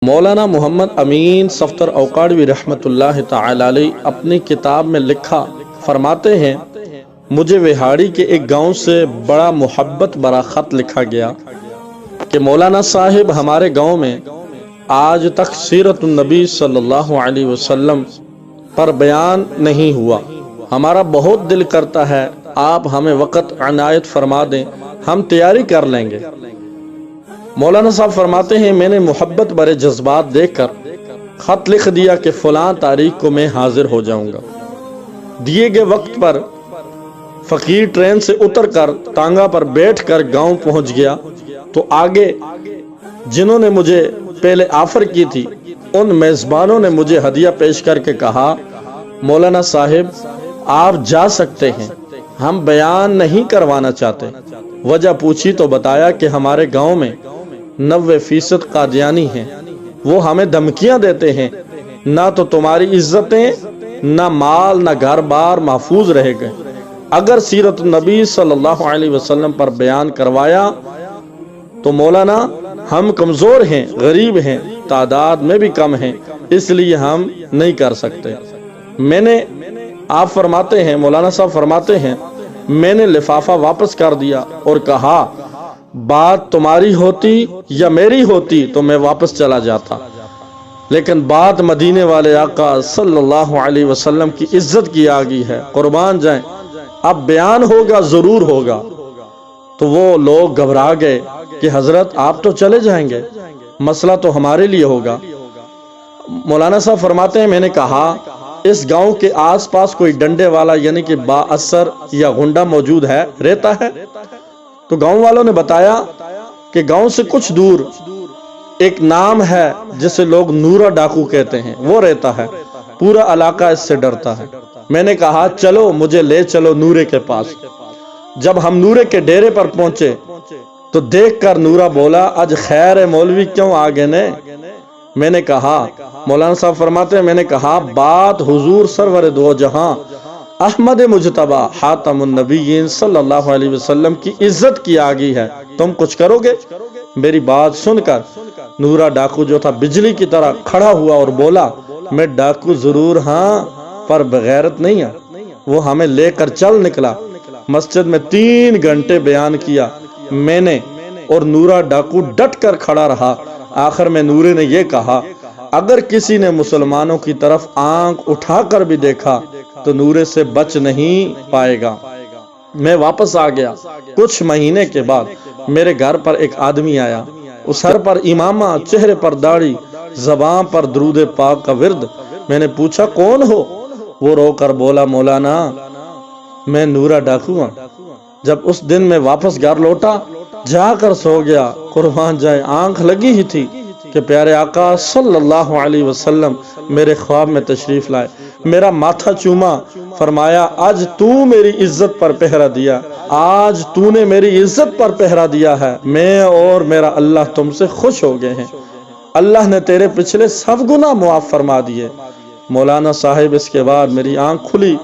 مولانا محمد امین صفدر اوقاڑوی رحمۃ اللہ تعالی علیہ اپنی کتاب میں لکھا فرماتے ہیں، مجھے وہاڑی کے ایک گاؤں سے بڑا محبت برا خط لکھا گیا کہ مولانا صاحب ہمارے گاؤں میں آج تک سیرت النبی صلی اللہ علیہ وسلم پر بیان نہیں ہوا۔ ہمارا بہت دل کرتا ہے آپ ہمیں وقت عنایت فرما دیں، ہم تیاری کر لیں گے۔ مولانا صاحب فرماتے ہیں، میں نے محبت برے جذبات دیکھ کر خط لکھ دیا کہ فلاں تاریخ کو میں حاضر ہو جاؤں گا۔ دیے گئے وقت پر فقیر ٹرین سے اتر کر ٹانگا پر بیٹھ کر گاؤں پہنچ گیا تو آگے جنہوں نے مجھے پہلے آفر کی تھی ان میزبانوں نے مجھے ہدیہ پیش کر کے کہا، مولانا صاحب آپ جا سکتے ہیں، ہم بیان نہیں کروانا چاہتے۔ وجہ پوچھی تو بتایا کہ ہمارے گاؤں میں 90% قادیانی ہیں، وہ ہمیں دھمکیاں دیتے ہیں، نہ تو تمہاری عزتیں نہ مال نہ گھر بار محفوظ رہے گئے۔ اگر سیرت النبی صلی اللہ علیہ وسلم پر بیان کروایا تو مولانا ہم کمزور ہیں، غریب ہیں، تعداد میں بھی کم ہیں، اس لیے ہم نہیں کر سکتے۔ آپ فرماتے ہیں، مولانا صاحب فرماتے ہیں، میں نے لفافہ واپس کر دیا اور کہا بات تمہاری ہوتی یا میری ہوتی تو میں واپس چلا جاتا، لیکن بات مدینے والے آقا صلی اللہ علیہ وسلم کی عزت کی آگئی ہے، قربان جائیں، اب بیان ہوگا ضرور ہوگا۔ تو وہ لوگ گھبرا گئے کہ حضرت آپ تو چلے جائیں گے، مسئلہ تو ہمارے لیے ہوگا۔ مولانا صاحب فرماتے ہیں، میں نے کہا اس گاؤں کے آس پاس کوئی ڈنڈے والا یعنی کہ با اثر یا غنڈہ موجود ہے، رہتا ہے؟ تو گاؤں والوں نے بتایا کہ گاؤں سے کچھ دور ایک نام ہے جسے لوگ نورا ڈاکو کہتے ہیں، وہ رہتا ہے، پورا علاقہ اس سے ڈرتا ہے۔ میں نے کہا چلو مجھے لے چلو نورے کے پاس۔ جب ہم نورے کے ڈیرے پر پہنچے تو دیکھ کر نورا بولا، آج خیر مولوی کیوں آگے نے؟ میں نے کہا، مولانا صاحب فرماتے ہیں، میں نے کہا بات حضور سرور دو جہاں احمد مجتبی خاتم النبیین صلی اللہ علیہ وسلم کی عزت کی آگئی ہے، تم کچھ کرو گے؟ میری بات سن کر نورا ڈاکو جو تھا بجلی کی طرح کھڑا ہوا اور بولا، میں ڈاکو ضرور ہاں پر بغیرت نہیں ہے۔ وہ ہمیں لے کر چل نکلا، مسجد میں 3 گھنٹے بیان کیا میں نے اور نورا ڈاکو ڈٹ کر کھڑا رہا۔ آخر میں نورے نے یہ کہا، اگر کسی نے مسلمانوں کی طرف آنکھ اٹھا کر بھی دیکھا تو نورے سے بچ نہیں پائے گا۔ میں واپس آ گیا۔ کچھ مہینے کے بعد میرے گھر پر ایک آدمی آیا، اس سر پر امامہ، چہرے پر داڑھی، زبان پر درود پاک کا ورد۔ میں نے پوچھا کون ہو؟ وہ رو کر بولا، مولانا میں نورا ڈاکو ہوں۔ جب اس دن میں واپس گھر لوٹا جا کر سو گیا، قربان جائے آنکھ لگی ہی تھی کہ پیارے آقا صلی اللہ علیہ وسلم میرے خواب میں تشریف لائے، میرا ماتھا چوما، فرمایا آج تو میری عزت پر پہرا دیا، آج تو نے میری عزت پر پہرا دیا ہے، میں اور میرا اللہ تم سے خوش ہو گئے ہیں، اللہ نے تیرے پچھلے سب گناہ معاف فرما دیے۔ مولانا صاحب اس کے بعد میری آنکھ کھلی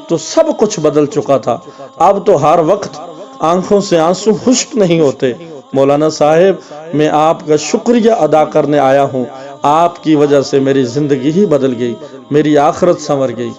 تو سب کچھ بدل چکا تھا، اب تو ہر وقت آنکھوں سے آنسو خشک نہیں ہوتے۔ مولانا صاحب میں آپ کا شکریہ ادا کرنے آیا ہوں، آپ کی وجہ سے میری زندگی ہی بدل گئی، میری آخرت سنور گئی۔